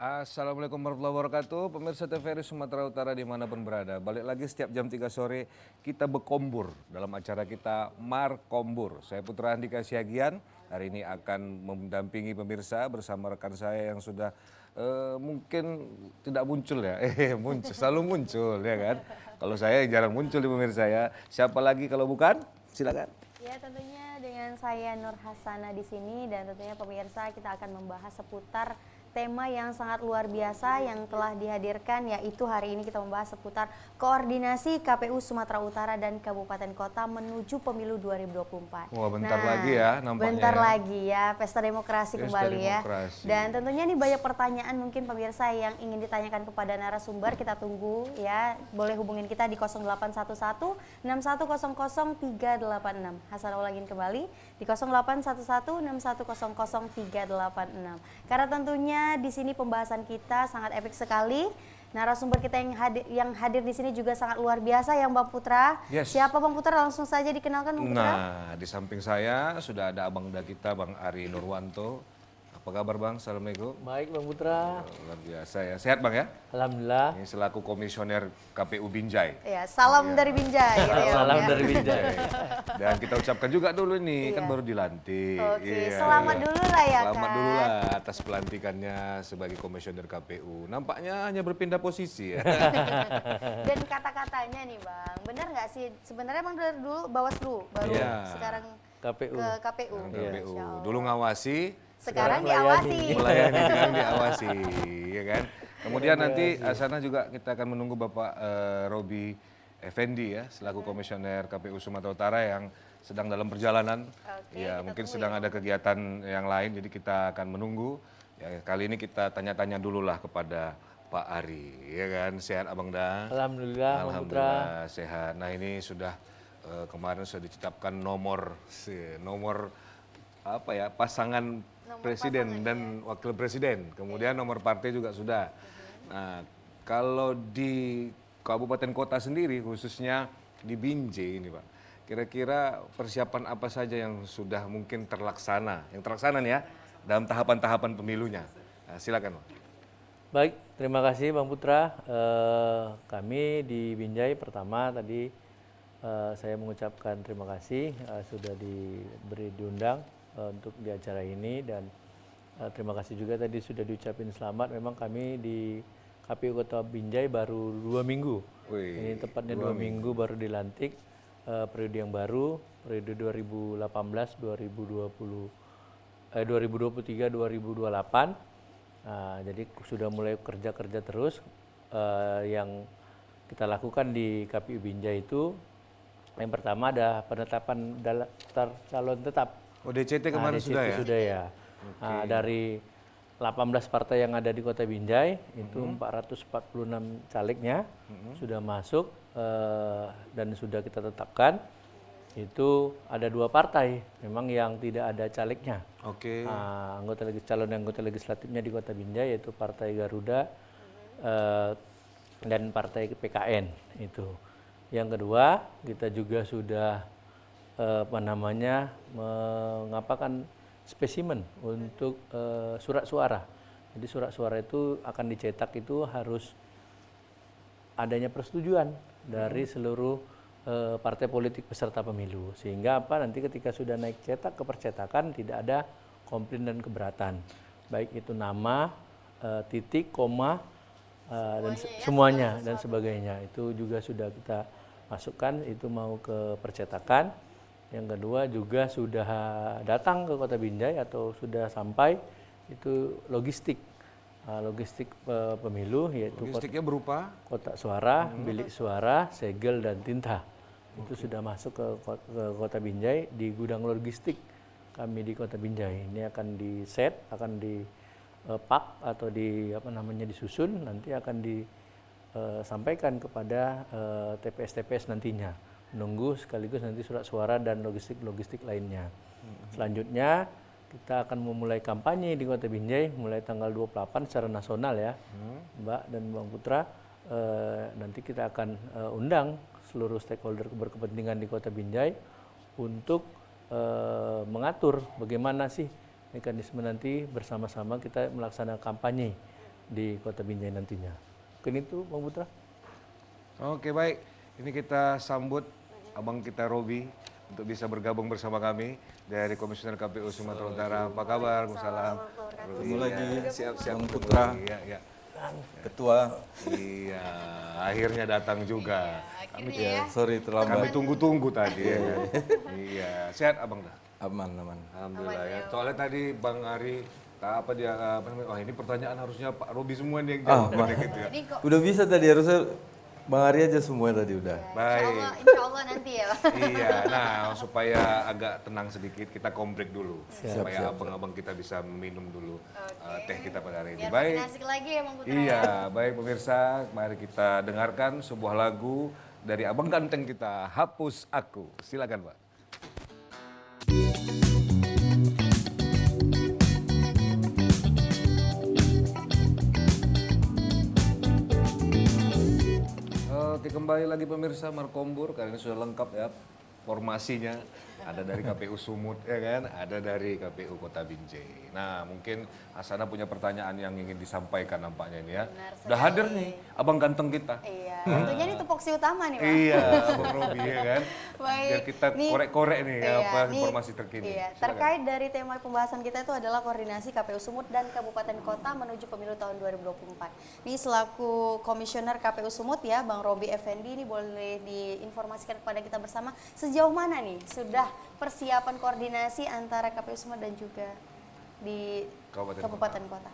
Assalamualaikum warahmatullahi wabarakatuh. Pemirsa TVRI Sumatera Utara dimanapun berada. Balik lagi setiap jam 3 sore kita berkombur dalam acara kita Markombur. Saya Putra Andika Siagian. Hari ini akan mendampingi pemirsa bersama rekan saya yang sudah mungkin tidak muncul ya. Muncul, selalu muncul ya kan. Kalau saya yang jarang muncul di pemirsa ya. Siapa lagi kalau bukan? Silakan. Ya, tentunya dengan saya Nur Hasana di sini dan tentunya pemirsa kita akan membahas seputar tema yang sangat luar biasa yang telah dihadirkan, yaitu hari ini kita membahas seputar koordinasi KPU Sumatera Utara dan Kabupaten Kota menuju pemilu 2024. Wah, bentar lagi ya nampaknya. Bentar ya. lagi ya, pesta demokrasi Pesta kembali demokrasi. ya. Dan tentunya ini banyak pertanyaan mungkin pemirsa yang ingin ditanyakan kepada narasumber, kita tunggu ya. Boleh hubungin kita di 0811 6100 386. Hasan ulangin kembali di 0811 6100 386. Karena tentunya di sini pembahasan kita sangat epik sekali. Narasumber kita yang hadir di sini juga sangat luar biasa ya Bang Putra. Yes. Siapa Bang Putra? Langsung saja dikenalkan Bang Putra. Nah, di samping saya sudah ada abang da kita, Bang Ari Nurwanto. Apa kabar Bang? Assalamualaikum. Baik Bang Putra, Luar biasa ya. Sehat Bang ya? alhamdulillah. Ini selaku komisioner KPU Binjai. Ya, salam dari Binjai gitu ya. Salam Bang, ya. dari Binjai. Dan kita ucapkan juga dulu nih, kan baru dilantik. Oke, selamat dulu lah ya Selamat kan. dulu lah atas pelantikannya sebagai komisioner KPU. Nampaknya hanya berpindah posisi ya. Dan kata-katanya nih Bang, benar nggak sih? Sebenarnya Bang dari dulu Bawaslu, baru Iya. sekarang KPU. ke KPU. KPU. Masya Allah. Dulu ngawasi, Sekarang melayani. diawasi. melayani dengan diawasi, ya kan. Kemudian nanti sana juga kita akan menunggu Bapak Robi Effendi ya, selaku komisioner KPU Sumatera Utara yang sedang dalam perjalanan. Oke, Ya, kita mungkin tunggu sedang ya. ada kegiatan yang lain, jadi kita akan menunggu. Ya, kali ini kita tanya-tanya dulu lah kepada Pak Ari, ya kan. Sehat Abang Da? Alhamdulillah Bang Putra. Alhamdulillah sehat. Nah ini sudah kemarin sudah ditetapkan nomor apa ya, pasangan presiden dan wakil presiden. Kemudian nomor partai juga sudah. Nah, kalau di kabupaten kota sendiri khususnya di Binjai ini Pak, kira-kira persiapan apa saja yang sudah mungkin terlaksana? Yang terlaksana nih ya dalam tahapan-tahapan pemilunya. Nah, silakan Pak. Baik, terima kasih Bang Putra. Kami di Binjai pertama tadi saya mengucapkan terima kasih sudah diundang untuk di acara ini dan terima kasih juga tadi sudah diucapin selamat. Memang kami di KPU Kota Binjai baru 2 minggu. Wih, Ini tepatnya 2 minggu baru dilantik periode yang baru, periode 2018 2020 2023 2028. Nah, jadi sudah mulai kerja-kerja terus. Yang kita lakukan di KPU Binjai itu yang pertama ada penetapan daftar calon tetap. Oh DCT kemarin DCT sudah ya? Sudah ya. Dari 18 partai yang ada di Kota Binjai itu 446 calegnya sudah masuk dan sudah kita tetapkan. Itu ada 2 partai memang yang tidak ada calegnya. Oke. Calon anggota legislatifnya di Kota Binjai yaitu Partai Garuda dan Partai PKN itu. Yang kedua, kita juga sudah mengapakan spesimen untuk surat suara. Jadi surat suara itu akan dicetak itu harus adanya persetujuan dari seluruh partai politik peserta pemilu. Sehingga nanti ketika sudah naik cetak ke percetakan tidak ada komplain dan keberatan. Baik itu nama, titik, koma, dan semuanya dan sebagainya. Itu juga sudah kita masukkan, itu mau ke percetakan. Yang kedua juga sudah datang ke Kota Binjai atau sudah sampai itu logistik. Logistik pemilu yaitu Logistiknya berupa kotak suara, bilik suara, segel dan tinta. Itu sudah masuk ke Kota Binjai di gudang logistik kami di Kota Binjai. Ini akan di-set, akan di-pak atau disusun, nanti akan disampaikan kepada TPS-TPS nantinya. Menunggu sekaligus nanti surat suara dan logistik lainnya. Selanjutnya kita akan memulai kampanye di Kota Binjai mulai tanggal 28 secara nasional ya, Mbak dan Bang Putra. Nanti kita akan undang seluruh stakeholder berkepentingan di Kota Binjai untuk mengatur bagaimana sih mekanisme nanti bersama-sama kita melaksanakan kampanye di Kota Binjai nantinya. Mungkin itu Bang Putra. Oke baik, ini kita sambut abang kita Robi untuk bisa bergabung bersama kami dari Komisioner KPU Sumatera Utara. Apa kabar? Waalaikumsalam. Ketemu lagi, Siap-siap Bang ketemu Putra. lagi. Iya. Ketua. Iya, akhirnya datang juga. Ya, sorry Kami terlambat. tunggu-tunggu tadi ya. Iya, sehat abang dah. Aman, aman. Alhamdulillah ya. Soalnya tadi Bang Ari apa dia apa namanya? Wah ini pertanyaan harusnya Pak Robi semua nih yang jawab katanya gitu ya. Ini kok Udah bisa tadi, harusnya Bang Ari aja semua tadi udah. Baik. insya Allah nanti ya. Iya, nah supaya agak tenang sedikit kita komplek dulu supaya abang-abang kita bisa minum dulu teh kita pada hari ini. Biar Baik. makin asik lagi ya Bang Putra. Iya, baik pemirsa, mari kita dengarkan sebuah lagu dari abang ganteng kita, Hapus Aku. Silakan, Pak. Oke, kembali lagi pemirsa Markombur, kali ini sudah lengkap ya formasinya. Ada dari KPU Sumut ya kan, ada dari KPU Kota Binjai. Nah, mungkin Hasana punya pertanyaan yang ingin disampaikan nampaknya ini ya. Benar Udah hadir nih abang ganteng kita. Iya, tentunya ini tupoksi utama nih Pak. Iya, Bang Robi ya kan. Baik. Biar kita Nih, korek-korek nih iya, apa nih, informasi terkini. Iya, Silakan. terkait dari tema pembahasan kita itu adalah koordinasi KPU Sumut dan Kabupaten Kota menuju pemilu tahun 2024. Ini selaku Komisioner KPU Sumut ya, Bang Robi Effendi, ini boleh diinformasikan kepada kita bersama sejauh mana nih sudah persiapan koordinasi antara KPU Sumut dan juga di Kabupaten Kota.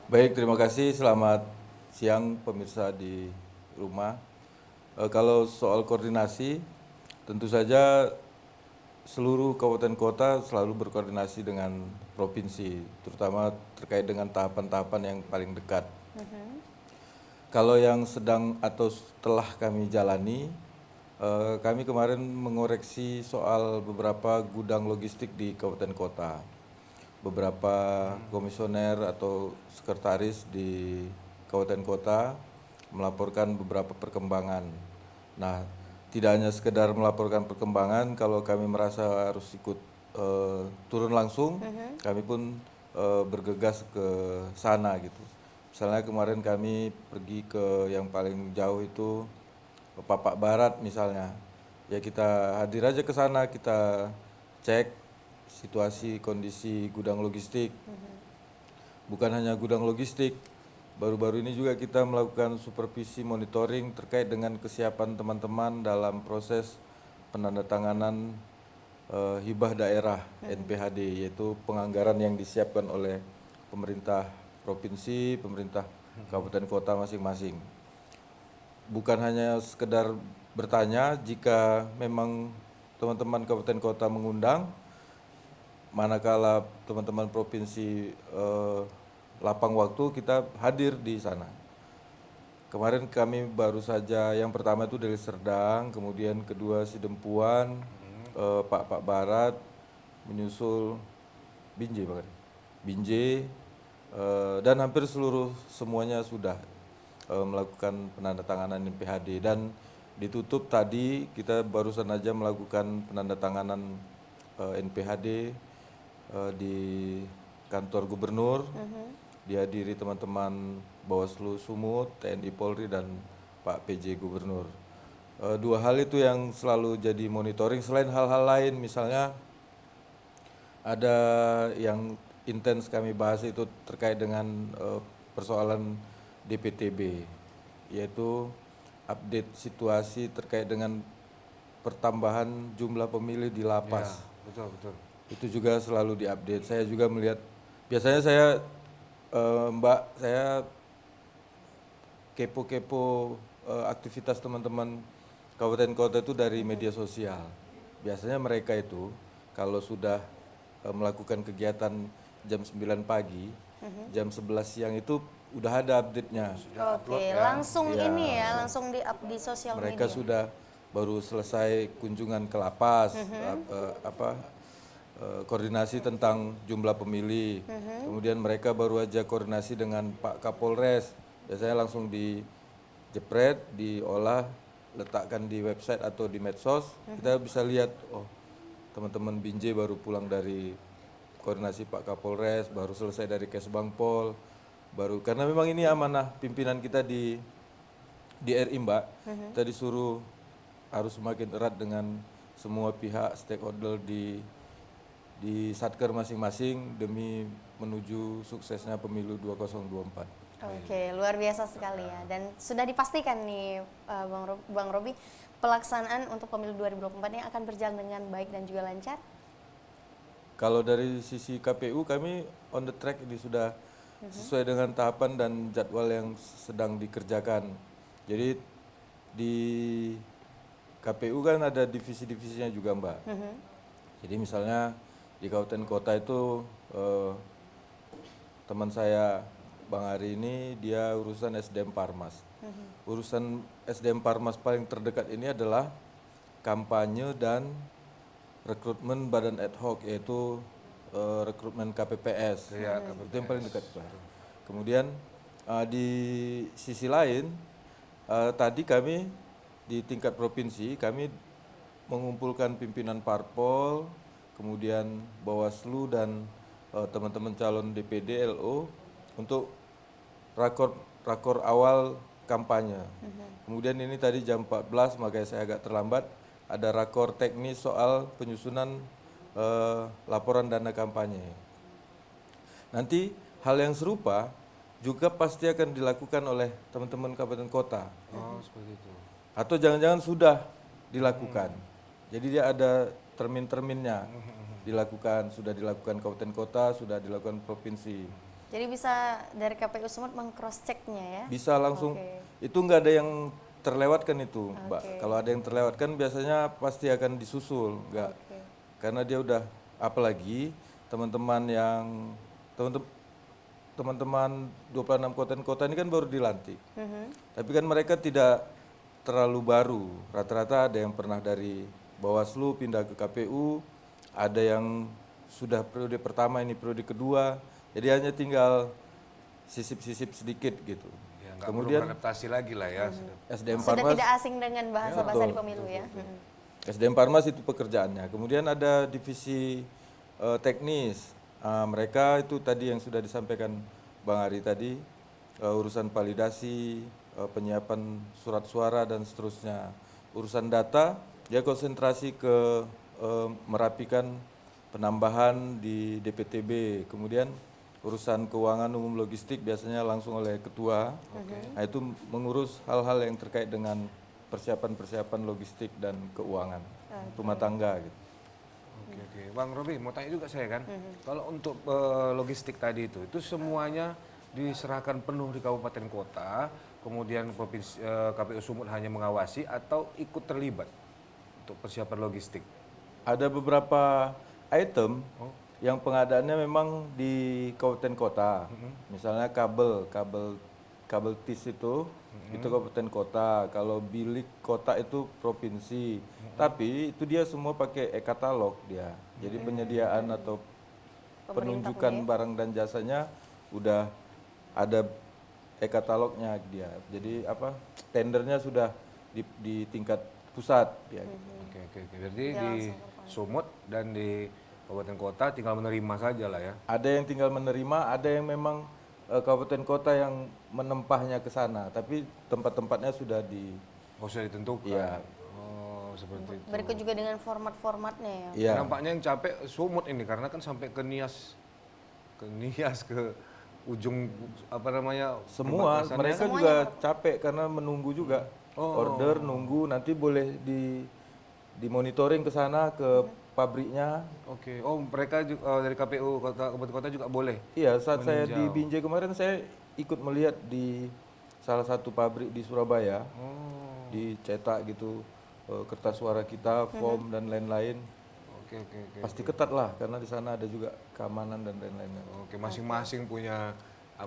Baik, terima kasih. Selamat siang pemirsa di rumah. Kalau soal koordinasi, tentu saja seluruh kabupaten kota selalu berkoordinasi dengan provinsi, terutama terkait dengan tahapan-tahapan yang paling dekat. Kalau yang sedang atau setelah kami jalani, kami kemarin mengoreksi soal beberapa gudang logistik di kabupaten kota. Beberapa komisioner atau sekretaris di kabupaten kota melaporkan beberapa perkembangan. Nah, tidak hanya sekedar melaporkan perkembangan, kalau kami merasa harus ikut turun langsung, kami pun bergegas ke sana gitu. Misalnya kemarin kami pergi ke yang paling jauh itu ke Papak Barat misalnya. Ya kita hadir aja ke sana, kita cek situasi kondisi gudang logistik. Bukan hanya gudang logistik, baru-baru ini juga kita melakukan supervisi monitoring terkait dengan kesiapan teman-teman dalam proses penandatanganan hibah daerah NPHD, yaitu penganggaran yang disiapkan oleh pemerintah provinsi, pemerintah kabupaten kota masing-masing. Bukan hanya sekedar bertanya, jika memang teman-teman kabupaten kota mengundang, manakala teman-teman provinsi lapang waktu, kita hadir di sana. Kemarin kami baru saja, yang pertama itu dari Serdang, kemudian kedua Sidempuan, Pak Barat, menyusul Binjai, dan hampir semuanya sudah melakukan penandatanganan NPHD, dan ditutup tadi kita barusan aja melakukan penandatanganan NPHD di kantor gubernur, dihadiri teman-teman Bawaslu Sumut, TNI Polri, dan Pak PJ Gubernur. Dua hal itu yang selalu jadi monitoring, selain hal-hal lain, misalnya ada yang intens kami bahas itu terkait dengan persoalan DPTB, yaitu update situasi terkait dengan pertambahan jumlah pemilih di lapas. Ya, betul. Itu juga selalu diupdate. Saya juga melihat, biasanya saya Mbak, saya kepo-kepo aktivitas teman-teman kabupaten kota itu dari media sosial. Biasanya mereka itu kalau sudah melakukan kegiatan jam 9 pagi, jam 11 siang itu udah ada update-nya. Oke, langsung ini ya, langsung di-up di sosial Mereka media. sudah baru selesai kunjungan ke lapas, koordinasi tentang jumlah pemilih. Kemudian mereka baru aja koordinasi dengan Pak Kapolres. Biasanya langsung dijepret, diolah, letakkan di website atau di medsos. Kita bisa lihat, oh teman-teman Binjai baru pulang dari koordinasi Pak Kapolres, baru selesai dari Kesbangpol, baru karena memang ini amanah pimpinan kita di RI Mbak. Kita disuruh harus semakin erat dengan semua pihak stakeholder di Satker masing-masing demi menuju suksesnya pemilu 2024. Oke, luar biasa sekali ya. Dan sudah dipastikan nih Bang Robi, pelaksanaan untuk pemilu 2024 ini akan berjalan dengan baik dan juga lancar? Kalau dari sisi KPU kami on the track ini sudah sesuai dengan tahapan dan jadwal yang sedang dikerjakan. Jadi di KPU kan ada divisi-divisinya juga Mbak. Jadi misalnya di kabupaten kota itu teman saya Bang Ari ini dia urusan SDM Parmas. Urusan SDM Parmas paling terdekat ini adalah kampanye dan rekrutmen badan ad hoc yaitu rekrutmen KPPS. Itu yang paling dekat. Kemudian di sisi lain tadi kami di tingkat provinsi kami mengumpulkan pimpinan parpol, kemudian Bawaslu dan teman-teman calon DPD LO untuk rakor awal kampanye. Kemudian ini tadi jam 14 makanya saya agak terlambat ada rakor teknis soal penyusunan laporan dana kampanye. Nanti hal yang serupa juga pasti akan dilakukan oleh teman-teman kabupaten kota. Oh, seperti itu. Atau jangan-jangan sudah dilakukan. Jadi dia ada termin-terminnya dilakukan, sudah dilakukan kabupaten kota, sudah dilakukan provinsi. Jadi bisa dari KPU Sumut meng-cross check-nya ya? Bisa langsung, itu nggak ada yang terlewatkan itu, Mbak. Kalau ada yang terlewatkan biasanya pasti akan disusul, nggak. Karena dia udah, apalagi teman-teman 26 kabupaten kota ini kan baru dilantik. Tapi kan mereka tidak terlalu baru. Rata-rata ada yang pernah dari Bawaslu pindah ke KPU, ada yang sudah periode pertama ini periode kedua. Jadi hanya tinggal sisip-sisip sedikit gitu. Ya, nggak Kemudian perlu beradaptasi lagi lah ya. SDM Sudah Parmas, tidak asing dengan bahasa-bahasa di pemilu ya? SDM Parmas itu pekerjaannya. Kemudian ada divisi teknis. Mereka itu tadi yang sudah disampaikan Bang Ari tadi, urusan validasi, penyiapan surat suara dan seterusnya. Urusan data, dia konsentrasi ke merapikan penambahan di DPTB. Kemudian urusan keuangan umum logistik biasanya langsung oleh ketua. Nah, itu mengurus hal-hal yang terkait dengan persiapan-persiapan logistik dan keuangan rumah tangga gitu. Oke. Bang Robi, mau tanya juga saya kan, kalau untuk logistik tadi itu semuanya diserahkan penuh di kabupaten kota, kemudian provinsi, KPU Sumut hanya mengawasi atau ikut terlibat untuk persiapan logistik? Ada beberapa item yang pengadaannya memang di kabupaten kota. Misalnya kabel TIS itu kabupaten kota. Kalau bilik kota itu provinsi. Tapi itu dia semua pakai e-katalog dia. Jadi penyediaan atau penunjukan barang dan jasanya udah ada e-katalognya dia. Jadi tendernya sudah di tingkat pusat ya. Oke. Berarti di Sumut dan di kabupaten kota tinggal menerima saja lah ya. Ada yang tinggal menerima, ada yang memang kabupaten kota yang menempahnya ke sana, tapi tempat-tempatnya sudah sudah ditentukan. Iya. Oh, seperti itu. Berikut juga dengan format-formatnya ya? Iya. Nampaknya yang capek Sumut ini karena kan sampai ke Nias ke ujung Semua perbatasannya. mereka juga capek karena menunggu juga. Order nunggu nanti boleh dimonitoring ke sana ke pabriknya. Oke. Oh, mereka juga dari KPU kabupaten kota juga boleh. Iya, saat saya di Binjai kemarin saya ikut melihat di salah satu pabrik di Surabaya. Dicetak gitu kertas suara kita, form dan lain-lain. Oke. Pasti ketat lah karena di sana ada juga keamanan dan lain-lainnya. Oke, masing-masing punya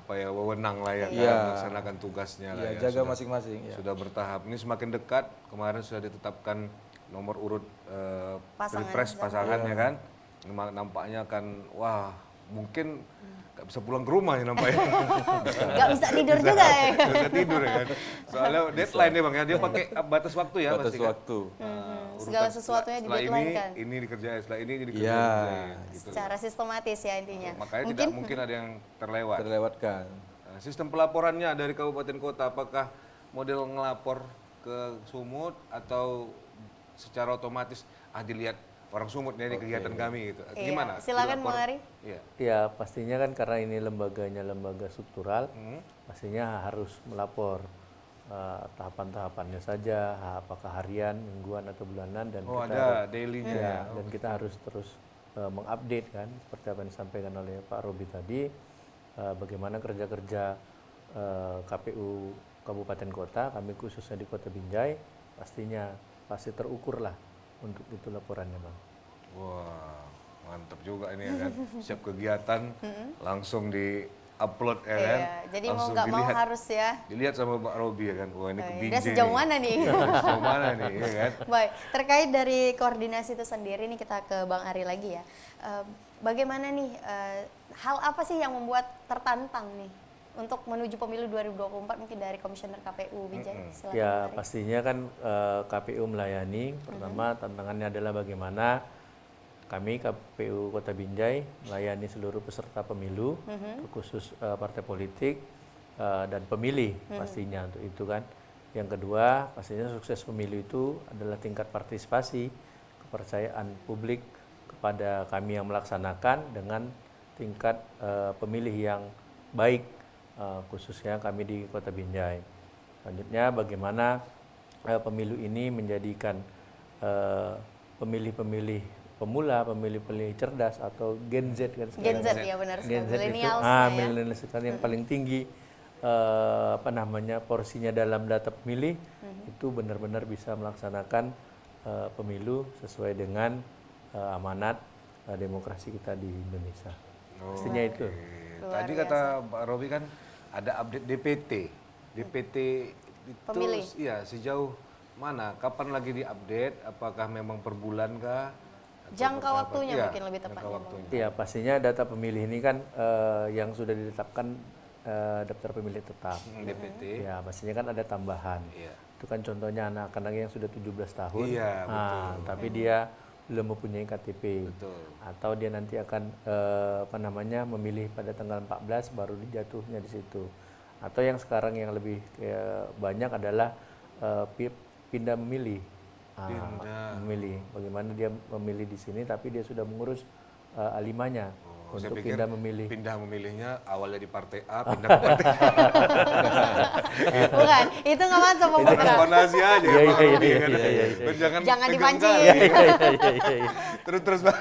wewenang lah ya kan, Iya. melaksanakan tugasnya lah Iya, ya. jaga masing-masing ya. Sudah bertahap. Ini semakin dekat. Kemarin sudah ditetapkan nomor urut pilpres pasangannya kan. Nampaknya akan mungkin nggak bisa pulang ke rumah ya nampaknya. Nggak bisa tidur juga ya? Nggak bisa tidur ya kan. Soalnya deadline ya Bang ya. Dia pakai batas waktu ya Batas pasti kan. waktu. Segala sesuatunya Setelah di-deadline ini, kan? ini dikerjain. Setelah ini Iya. dikerjain. Gitu. Secara sistematis ya intinya. Makanya tidak mungkin ada yang terlewat. Terlewatkan. Nah, sistem pelaporannya dari kabupaten kota, apakah model ngelapor ke Sumut atau secara otomatis dilihat orang Sumut nih, ini kegiatan kami gitu. Iya, Gimana? silakan Dilapor? Bang Ari. Iya. Ya pastinya kan karena ini lembaganya lembaga struktural, pastinya harus melapor tahapan-tahapannya saja, apakah harian, mingguan atau bulanan, dan Oh, kita ada harus, daily-nya ya, ya. dan kita harus terus mengupdate kan, seperti apa yang disampaikan oleh Pak Robi tadi, bagaimana kerja-kerja KPU Kabupaten Kota, kami khususnya di Kota Binjai, pastinya pasti terukur lah untuk itu laporannya, Bang. Wah, mantap juga ini ya kan. Siap kegiatan langsung di-upload ya kan. Iya, jadi mau Langsung nggak mau dilihat. harus ya. Dilihat sama Pak Robi ya kan. Wah, ini ke Udah Binjai sejauh nih. mana nih? Sejauh mana nih ya kan. Baik, terkait dari koordinasi itu sendiri nih kita ke Bang Ari lagi ya. Bagaimana nih, hal apa sih yang membuat tertantang nih untuk menuju pemilu 2024 mungkin dari Komisioner KPU Binjai? Silakan Ya Bang Ari. pastinya kan KPU melayani, pertama tantangannya adalah bagaimana kami KPU Kota Binjai melayani seluruh peserta pemilu, terkhusus partai politik dan pemilih pastinya untuk itu kan. Yang kedua pastinya sukses pemilu itu adalah tingkat partisipasi, kepercayaan publik kepada kami yang melaksanakan dengan tingkat pemilih yang baik, khususnya kami di Kota Binjai. Selanjutnya bagaimana pemilu ini menjadikan pemilih-pemilih pemula, pemilih-pemilih cerdas atau Gen Z kan Gen sekarang. Z ya benar sekali. Gen Z itu, Millennials lah ya. millennials kan yang paling tinggi porsinya dalam data pemilih itu benar-benar bisa melaksanakan pemilu sesuai dengan amanat demokrasi kita di Indonesia. Pastinya itu. Tadi kata Pak Robi kan ada update DPT. DPT itu Pemilih. iya sejauh mana? Kapan lagi diupdate? Apakah memang per bulan kah? Atau Jangka per apa? waktunya Iya, mungkin lebih jangka tepatnya, Bang. waktunya. Ya pastinya data pemilih ini kan yang sudah ditetapkan daftar pemilih tetap. DPT. Ya pastinya kan ada tambahan. Iya. Itu kan contohnya anak-anak yang sudah 17 tahun, Iya, tapi dia belum mempunyai KTP. Betul. Atau dia nanti akan memilih pada tanggal 14 baru dijatuhnya di situ. Atau yang sekarang yang lebih banyak adalah pindah memilih. Memilih. Bagaimana dia memilih di sini tapi dia sudah mengurus A5-nya Saya untuk pikir pindah memilih. pindah memilihnya awalnya di partai A, pindah ke partai Bukan, itu nggak masuk Bang B. Putra. Fondasi aja ya, Iya, Pak iya, Robi, iya, kan? iya, iya, Dan jangan Jangan tegang dipancing. kali. Terus Pak.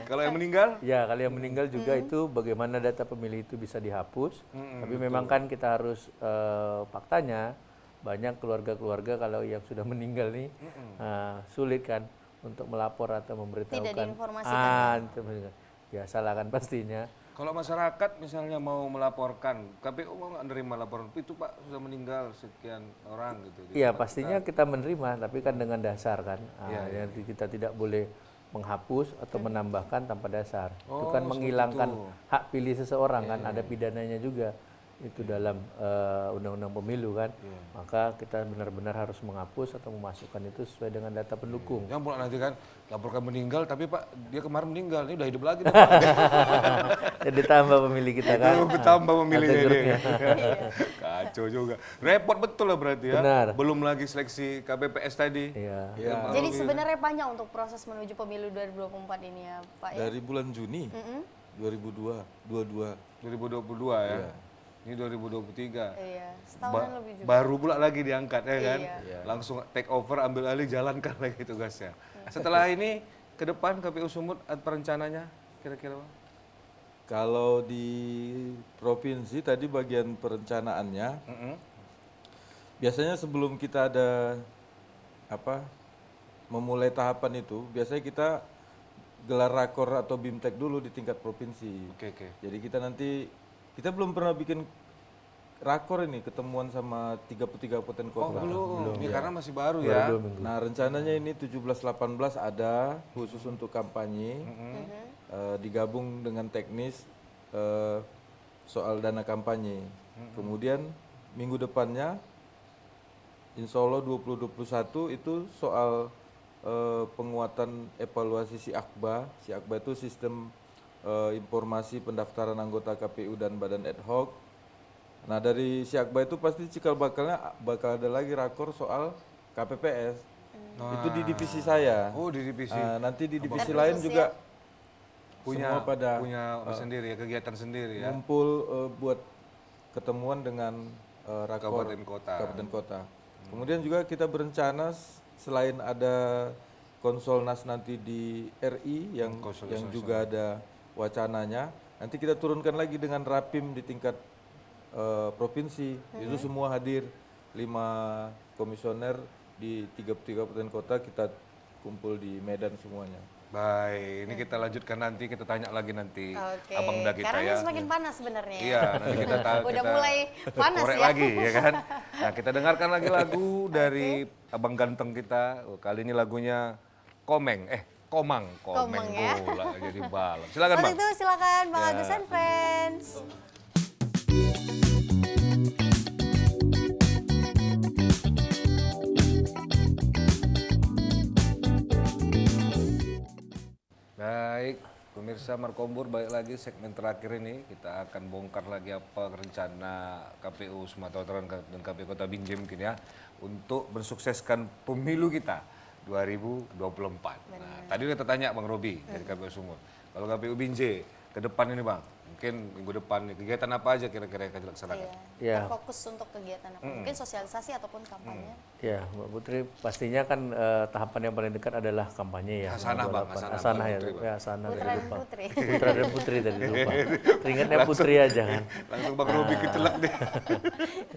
Kalau yang meninggal? Ya, kalau yang meninggal juga itu bagaimana data pemilih itu bisa dihapus. Tapi memang kan kita harus faktanya banyak keluarga-keluarga kalau yang sudah meninggal nih sulit kan untuk melapor atau memberitahukan. Tidak diinformasikan. Biasalah kan pastinya. Kalau masyarakat misalnya mau melaporkan, KPU mau nggak nerima laporan itu Pak sudah meninggal sekian orang gitu. di Iya tempat pastinya kita menerima, tapi kan dengan dasar kan. Jadi kita tidak boleh menghapus atau menambahkan tanpa dasar. Itu kan menghilangkan hak pilih seseorang kan, ada pidananya juga itu dalam undang-undang pemilu kan. Maka kita benar-benar harus menghapus atau memasukkan itu sesuai dengan data pendukung. Yang pula nanti kan laporkan meninggal, tapi Pak dia kemarin meninggal, ini udah hidup lagi. Jadi tambah pemilih kita kan. Itu bertambah memilihnya Ada dia. grupnya. Kan? Kacau juga. Repot betul lah berarti ya. Benar. Belum lagi seleksi KPPS tadi. Iya. Jadi sebenarnya panjang untuk proses menuju pemilu 2024 ini ya Pak ya. Dari bulan Juni 2022. 2022 ya. Ini 2023. Iya, setahunan lebih juga. Baru pula lagi diangkat ya kan. Iya. Langsung take over, ambil alih, jalankan lagi tugasnya. Setelah ini ke depan KPU Sumut rencananya kira-kira Pak? Kalau di provinsi tadi bagian perencanaannya, biasanya sebelum kita ada memulai tahapan itu, biasanya kita gelar rakor atau bimtek dulu di tingkat provinsi. Oke. Jadi kita belum pernah bikin rakor ini ketemuan sama 33 kabupaten kota. Belum. Ya, karena masih baru Baru ya. 2 minggu. Nah rencananya ini 17-18 ada khusus untuk kampanye, digabung dengan teknis soal dana kampanye. Kemudian minggu depannya, insya Allah 2021 itu soal penguatan evaluasi si Akba. Si Akba itu sistem informasi pendaftaran anggota KPU dan badan ad hoc. Nah dari Siakba itu pasti cikal bakal ada lagi rakor soal KPPS. Itu di divisi saya. Oh, di divisi. Nanti di divisi Terkhusus lain juga punya semua pada sendiri ya, kegiatan sendiri ya. ngumpul buat ketemuan dengan rakor Kabupaten kota. kabupaten kota. Kemudian juga kita berencana selain ada konsolnas nanti di RI yang juga ada wacananya, nanti kita turunkan lagi dengan Rapim di tingkat provinsi. Itu semua hadir 5 komisioner di 33 kabupaten kota, kita kumpul di Medan semuanya. Baik, ini kita lanjutkan nanti, kita tanya lagi nanti Oke, Abang Da kita karena ya. ini semakin panas sebenarnya. Iya, nanti kita Udah mulai panas korek ya. lagi ya kan. Nah, kita dengarkan lagi lagu dari Abang Ganteng kita. Oh, kali ini lagunya Komang ya. bola jadi balap. Silakan Waktu Bang. itu silakan Bang Ya. Agus and Friends. Baik, pemirsa Markombur, balik lagi segmen terakhir ini kita akan bongkar lagi apa rencana KPU Sumatera Utara dan KPU Kota Binjai mungkin ya untuk mensukseskan pemilu kita 2024. Nah, tadi udah tanya Bang Robi dari KPU Sumut. Kalau KPU Binjai ke depan ini Bang, mungkin minggu depan nih, kegiatan apa aja kira-kira yang akan dilaksanakan? Iya. Fokus untuk kegiatan apa? Mungkin sosialisasi ataupun kampanye. Ya, Mbak Putri, pastinya kan tahapan yang paling dekat adalah kampanye ya. Hasanah, Bang, 28. Hasanah, Hasanah Bang ya, Putri, Bang. ya Hasanah Putra tadi dan lupa. putri. Putra dan putri tadi lupa. Teringatnya putri aja kan. Langsung Bang Robi kecelak deh.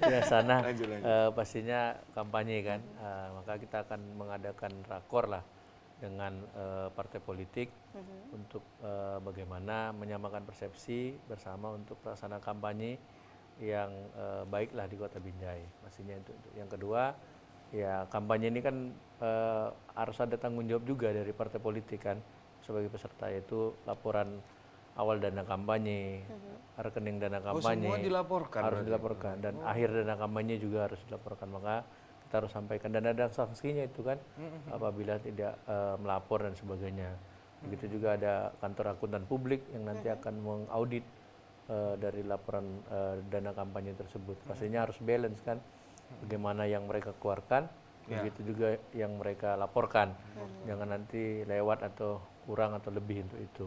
Ya, Hasanah Lanjut. pastinya kampanye kan. Maka kita akan mengadakan rakor lah dengan partai politik untuk bagaimana menyamakan persepsi bersama untuk pelaksanaan kampanye yang baiklah di Kota Binjai. Pastinya itu. Yang kedua, ya kampanye ini kan harus ada tanggung jawab juga dari partai politik kan sebagai peserta, yaitu laporan awal dana kampanye, rekening dana kampanye. semua dilaporkan Harus berarti? dilaporkan dan akhir dana kampanye juga harus dilaporkan. Maka kita harus sampaikan dan ada sanksinya itu kan apabila tidak melapor dan sebagainya. Begitu juga ada kantor akuntan publik yang nanti akan mengaudit dari laporan dana kampanye tersebut. Pastinya harus balance kan, bagaimana yang mereka keluarkan, begitu juga yang mereka laporkan. Jangan nanti lewat atau kurang atau lebih untuk itu.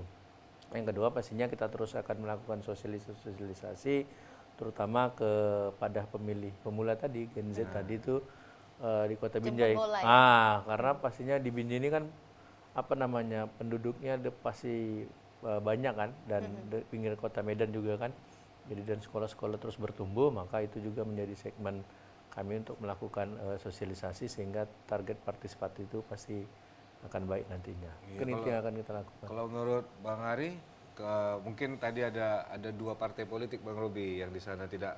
Yang kedua pastinya kita terus akan melakukan sosialisasi terutama kepada pemilih pemula tadi, Gen Z tadi itu di Kota Binjai. bola ya? Karena pastinya di Binjai ini kan penduduknya pasti banyak kan, dan di pinggir kota Medan juga kan. Jadi dan sekolah-sekolah terus bertumbuh, maka itu juga menjadi segmen kami untuk melakukan sosialisasi sehingga target partisipatif itu pasti akan baik nantinya. Mungkin itu yang akan kita lakukan. Kalau menurut Bang Ari, mungkin tadi ada 2 partai politik Bang Robi yang di sana tidak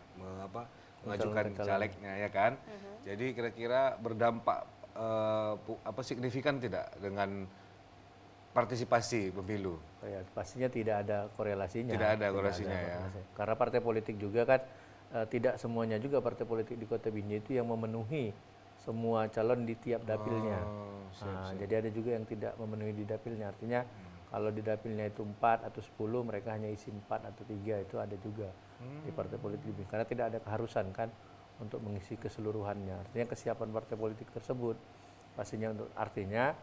mengajukan calegnya ya kan. Jadi kira-kira berdampak signifikan tidak dengan partisipasi pemilu? Ya, pastinya tidak ada korelasinya. Tidak ada korelasinya ya. Karena partai politik juga kan tidak semuanya juga partai politik di Kota Binjai itu yang memenuhi semua calon di tiap dapilnya. Jadi ada juga yang tidak memenuhi di dapilnya. Artinya kalau di dapilnya itu 4 atau 10, mereka hanya isi 4 atau 3, itu ada juga di partai politik. Karena tidak ada keharusan kan untuk mengisi keseluruhannya. Artinya kesiapan partai politik tersebut pastinya artinya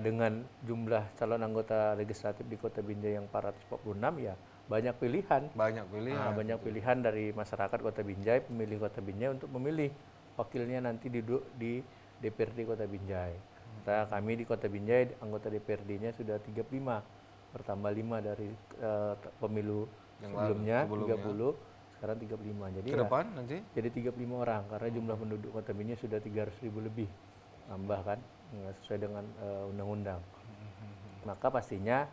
dengan jumlah calon anggota legislatif di Kota Binjai yang 446 ya banyak pilihan. Banyak pilihan. Banyak pilihan dari masyarakat Kota Binjai, pemilih Kota Binjai untuk memilih wakilnya nanti duduk di DPRD Kota Binjai. Nah, kami di Kota Binjai anggota DPRD-nya sudah 35, bertambah 5 dari pemilu sebelumnya 30, sekarang 35. Jadi Ke depan nanti? jadi 35 orang karena jumlah penduduk Kota Binjai sudah 300.000 lebih, tambah kan sesuai dengan undang-undang. Maka pastinya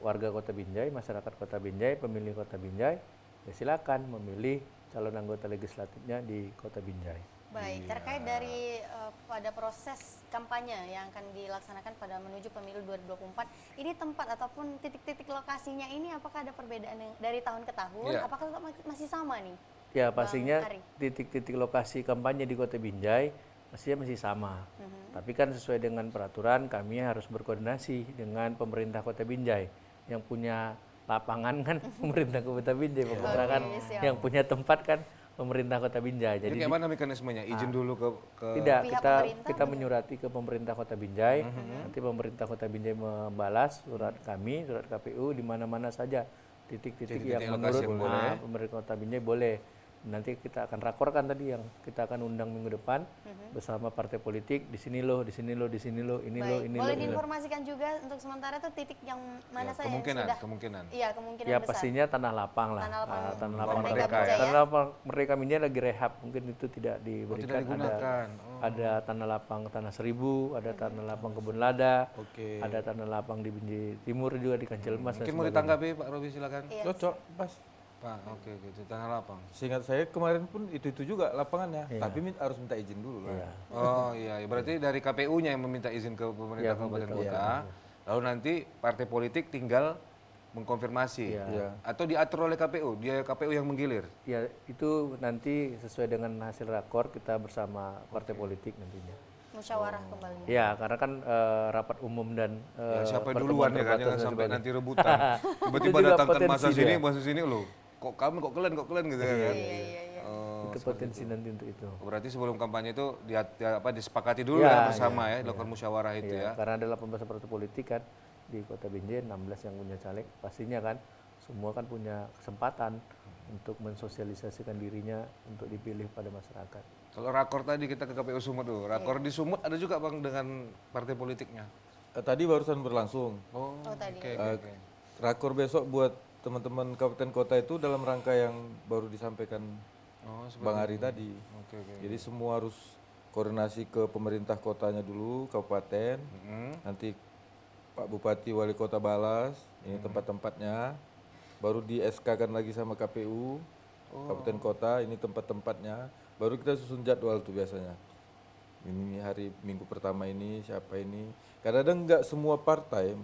warga Kota Binjai, masyarakat Kota Binjai, pemilih Kota Binjai, ya silakan memilih calon anggota legislatifnya di Kota Binjai. Baik, terkait dari pada proses kampanye yang akan dilaksanakan pada menuju pemilu 2024, ini tempat ataupun titik-titik lokasinya ini apakah ada perbedaan dari tahun ke tahun? Iya. Apakah tetap masih sama nih? Ya Bang pastinya Ari. titik-titik lokasi kampanye di Kota Binjai pastinya masih sama. Tapi kan sesuai dengan peraturan kami harus berkoordinasi dengan pemerintah Kota Binjai. yang punya lapangan kan pemerintah Kota Binjai, Pak Putra kan siap. yang punya tempat kan pemerintah Kota Binjai. Jadi Jadi kayak mana mekanismenya? Izin dulu ke tidak, Pihak kita pemerintah kita menyurati ke pemerintah Kota Binjai. Nanti pemerintah Kota Binjai membalas surat kami, surat KPU di mana-mana saja titik-titik yang Titik-titik lokasi menurut yang boleh. pemerintah Kota Binjai boleh. Nanti kita akan rakorkan tadi yang kita akan undang minggu depan bersama partai politik. Di sini loh, di sini loh, di sini loh, ini loh, Baik, ini boleh loh. ini loh. diinformasikan juga untuk sementara tuh titik yang mana saja yang kemungkinan, sudah kemungkinan. Iya, kemungkinan Ya besar. pastinya Tanah Lapang lah. Tanah Lapang. Tanah Merdeka Lapang Binjai Merdeka. ya? Tanah Lapang Merdeka Binjai lagi rehab, mungkin itu tidak diberikan. digunakan. Ada Tanah Lapang Tanah Seribu, ada Tanah Lapang Kebun Lada, Oke. ada Tanah Lapang di Binjai Timur juga di Kancelmas. Mungkin mau ditanggapi Pak Robi silakan. Iya. Cocok, pas. Pak, oke gitu. Tanah Lapang. Seingat saya kemarin pun itu juga lapangannya, tapi harus minta izin dulu lah. Oh iya, berarti dari KPU-nya yang meminta izin ke pemerintah kabupaten kota. Lalu nanti partai politik tinggal mengkonfirmasi. Iya. Atau diatur oleh KPU, dia KPU yang menggilir. Ya itu nanti sesuai dengan hasil rakor kita bersama partai politik nantinya. Musyawarah kembali. Ya karena kan rapat umum dan Ya, siapa pertemuan duluan ya kan, terbatas jangan dan sampai sebagainya. nanti rebutan. Tiba-tiba Itu juga datangkan potensi masa sini loh. Kok kalian gitu kan. Oh, Itu potensi nanti untuk itu. berarti sebelum kampanye itu disepakati dulu Ya, ya bersama ya, dilakukan musyawarah itu Iya, ya. karena ada 18 partai politik kan di Kota Binjai, 16 yang punya caleg, pastinya kan semua kan punya kesempatan untuk mensosialisasikan dirinya untuk dipilih pada masyarakat. Kalau rakor tadi kita ke KPU Sumut dulu. Rakor di Sumut ada juga Bang dengan partai politiknya. Tadi barusan berlangsung. Oh, tadi. oke. Rakor besok buat teman-teman kabupaten kota itu dalam rangka yang baru disampaikan Oh, Bang Ari tadi. Oke. Jadi semua harus koordinasi ke pemerintah kotanya dulu, kabupaten. Nanti Pak Bupati Wali Kota balas, ini tempat-tempatnya. Baru di SK-kan lagi sama KPU, kabupaten kota, ini tempat-tempatnya. Baru kita susun jadwal tuh biasanya. Ini hari minggu pertama ini, siapa ini. Kadang-kadang nggak semua partai,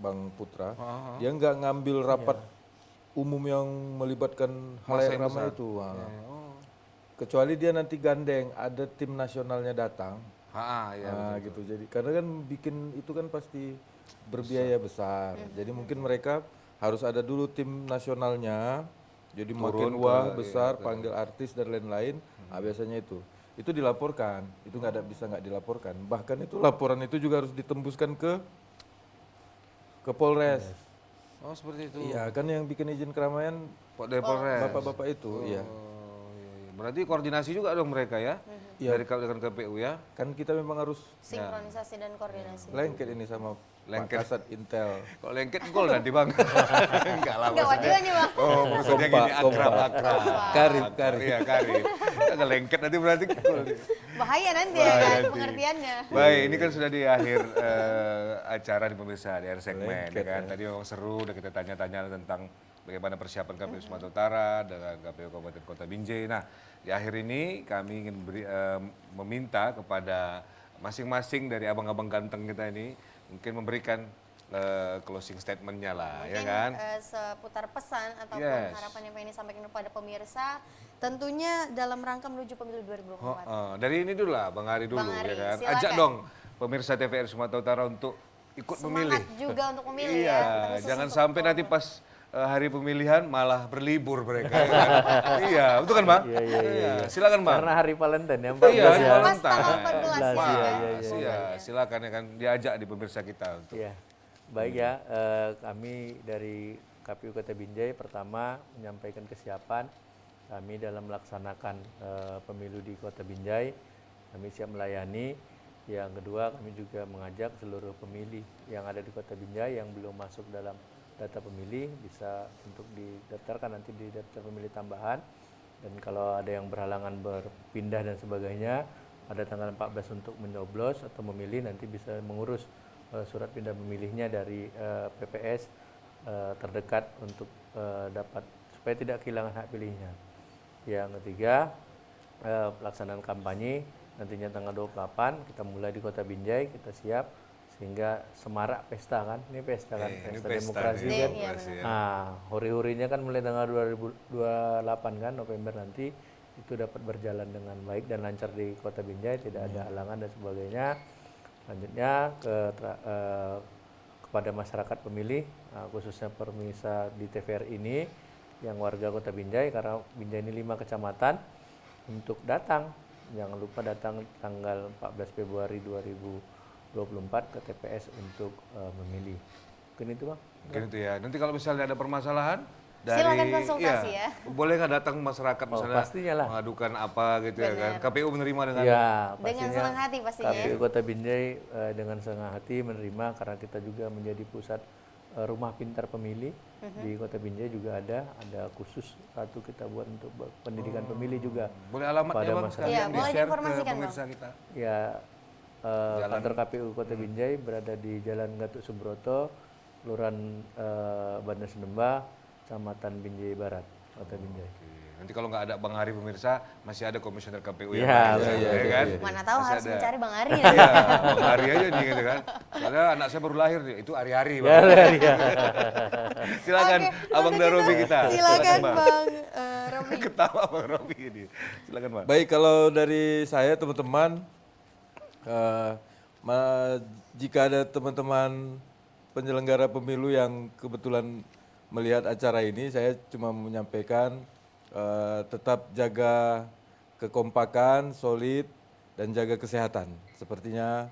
Bang Putra, dia nggak ngambil rapat umum yang melibatkan halayak ramai itu. Kecuali dia nanti gandeng, ada tim nasionalnya datang. Iya. Gitu. Jadi karena kan bikin itu kan pasti berbiaya besar. Jadi mungkin mereka harus ada dulu tim nasionalnya. Jadi makin wah besar, panggil artis dan lain-lain. Biasanya itu dilaporkan. Itu bisa nggak dilaporkan. Bahkan itu laporan itu juga harus ditembuskan ke Polres. Oh, seperti itu. Iya, kan yang bikin izin keramaian Pak dari Polres. bapak-bapak itu, iya. Oh, iya. Berarti koordinasi juga dong mereka ya? Dari dengan KPU ya? Kan kita memang harus Sinkronisasi dan koordinasi. lengket ini sama Pak Kasat Intel. Kok lengket gol nanti Bang? Enggak lah. Enggak waduh Bang. Oh, maksudnya gini akrab. Karib. Iya, karib. Agak lengket nanti berarti gol. Bahaya nanti ya kan pengertiannya. Baik, ini kan sudah di akhir acara di pemirsa di akhir segmen ya kan. Tadi memang seru udah kita tanya-tanya tentang bagaimana persiapan KPU Sumatera Utara dengan KPU Kabupaten Kota Binjai. Nah, di akhir ini kami ingin meminta kepada masing-masing dari abang-abang ganteng kita ini mungkin memberikan closing statement-nya lah, ya kan? Seputar pesan ataupun Yes. harapan yang pengen disampaikan kepada pemirsa, tentunya dalam rangka menuju pemilu 2024. Dari ini dulu lah, Bang Ari dulu, Bang Ari, ya kan? silakan. Ajak dong pemirsa TVRI Sumatera Utara untuk ikut memilih. Semangat juga untuk memilih Iya, ya. terkhusus jangan untuk sampai nanti pas hari pemilihan malah berlibur mereka. Ya kan? Iya, betul kan Bang? Iya. Silakan Bang. Karena hari Valentine ya, 14 Iya, ya. Valentine. Pas tanggal 14 ya. Pas, iya, silakan ya kan diajak di pemirsa kita untuk. Iya. Baik ya, kami dari KPU Kota Binjai pertama menyampaikan kesiapan kami dalam melaksanakan pemilu di Kota Binjai. Kami siap melayani. Yang kedua, kami juga mengajak seluruh pemilih yang ada di Kota Binjai yang belum masuk dalam data pemilih bisa untuk didaftarkan nanti di daftar pemilih tambahan. Dan kalau ada yang berhalangan berpindah dan sebagainya, pada tanggal 14 untuk menyoblos atau memilih nanti bisa mengurus surat pindah memilihnya dari PPS terdekat untuk dapat supaya tidak kehilangan hak pilihnya. Yang ketiga, pelaksanaan kampanye nantinya tanggal 28 kita mulai di Kota Binjai, kita siap sehingga semarak pesta kan, ini pesta kan, Ini pesta pesta demokrasi nih, kan. demokrasi ya. Nah, huri-hurinya kan mulai tanggal 2028 kan, November nanti itu dapat berjalan dengan baik dan lancar di Kota Binjai, tidak ada halangan dan sebagainya. Selanjutnya ke kepada masyarakat pemilih, khususnya pemirsa di TVRI ini, yang warga Kota Binjai, karena Binjai ini 5 kecamatan, untuk datang. Jangan lupa datang tanggal 14 Februari 2024 ke TPS untuk memilih. Mungkin itu Bang. Mungkin itu ya. Nanti kalau misalnya ada permasalahan dari Silakan konsultasi ya. boleh nggak datang masyarakat misalnya pastinya lah. mengadukan apa gitu ya kan. KPU menerima dengan Ya, Dengan pastinya senang hati pastinya ya. KPU Kota Binjai dengan senang hati menerima, karena kita juga menjadi pusat rumah pintar pemilih. Di Kota Binjai juga ada khusus satu kita buat untuk pendidikan pemilih juga. boleh alamatnya pada Bang masyarakat. sekalian Iya, boleh di-share ke diinformasikan, pemirsa kita. Ya, kantor KPU Kota Binjai berada di Jalan Gatot Subroto, Kelurahan Bandar Senembah, Kecamatan Binjai Barat, Kota Binjai. Oke. Nanti kalau nggak ada Bang Ari pemirsa, masih ada komisioner KPU yang Iya, lain, iya, ya kan? Mana tahu Masih harus ada. mencari Bang Ari. Iya, Bang Ari aja nih gitu kan. Soalnya anak saya baru lahir nih, itu Ari-Ari Bang. Ya. Silakan Abang Darobi kita. Silakan Bang. Bang Robi. Ketawa Bang Robi ini. Silakan Bang. Baik, kalau dari saya teman-teman, jika ada teman-teman penyelenggara pemilu yang kebetulan melihat acara ini, saya cuma menyampaikan tetap jaga kekompakan, solid, dan jaga kesehatan. Sepertinya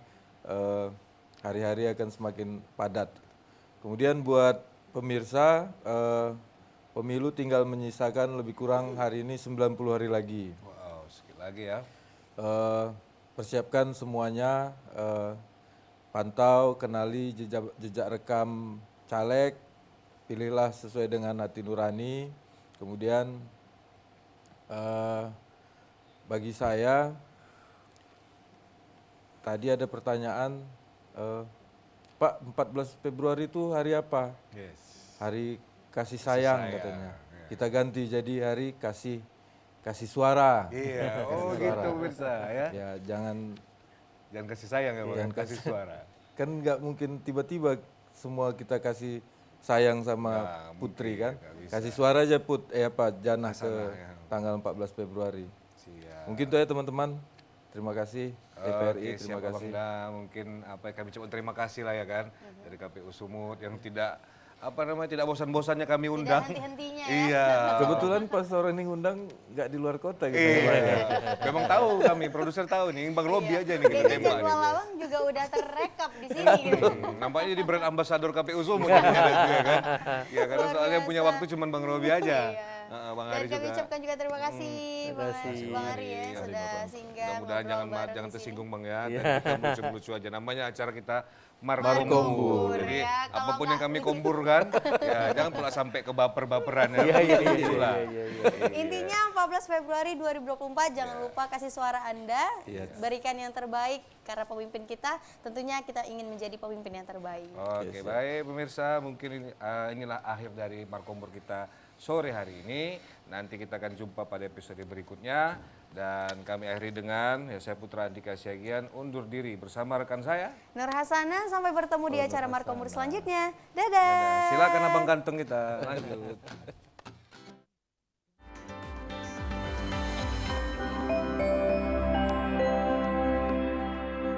hari-hari akan semakin padat. Kemudian buat pemirsa, pemilu tinggal menyisakan lebih kurang hari ini 90 hari lagi. Wow, sedikit lagi ya. Persiapkan semuanya, pantau, kenali jejak rekam caleg, pilihlah sesuai dengan hati nurani. Kemudian bagi saya, tadi ada pertanyaan, Pak 14 Februari itu hari apa? Yes. Hari kasih sayang katanya. Kita ganti jadi hari kasih suara. Iya, oh gitu pemirsa ya. Ya jangan Kasih sayang ya Bang, Jangan kasih suara. kan nggak mungkin tiba-tiba semua kita kasih sayang sama Nggak Putri mungkin, kan. nggak bisa. Kasih suara aja Janah ke ya. tanggal 14 Februari. Siap. Mungkin itu ya teman-teman. Terima kasih TVRI, Oke, terima siap, kasih. Abang Da. Mungkin apa yang kami ucapkan terima kasih lah ya kan dari KPU Sumut yang tidak tidak bosan-bosannya kami undang. Tidak henti-hentinya ya. Iya. Kebetulan pas orang ini ngundang nggak di luar kota gitu. Iya. Memang tahu kami, produser tahu nih, Bang Robi aja nih kita Jadi tembak. jadwal nih. Lawang juga udah terrekap di sini gitu. Nampaknya jadi brand ambassador KPU Sumut ya kan. Ya karena Luar soalnya punya biasa. waktu cuma Bang Robi aja. Iya. Bang Dan Ari kami juga. ucapkan juga terima kasih Bang Ari ya Iya, sudah singgah. Mudah-mudahan ngobrol jangan bareng jangan di sini. tersinggung Bang ya. Dan kita lucu-lucu aja. Namanya acara kita Markombur. Markombur, Jadi ya. Kalau apapun nggak yang kami lucu. kumpur kan, ya jangan pula sampai ke baper-baperan ya. Iya. Itulah. Intinya 14 Februari 2024 jangan lupa kasih suara Anda, berikan yang terbaik karena pemimpin kita tentunya kita ingin menjadi pemimpin yang terbaik. Oke, baik pemirsa, mungkin inilah akhir dari Markombur kita sore hari ini. Nanti kita akan jumpa pada episode berikutnya. Dan kami akhiri dengan, saya Putra Andika Siagian undur diri bersama rekan saya. Nur Hasana, sampai bertemu di acara Markombur selanjutnya. Dadah. Silakan Abang Ganteng kita, lanjut.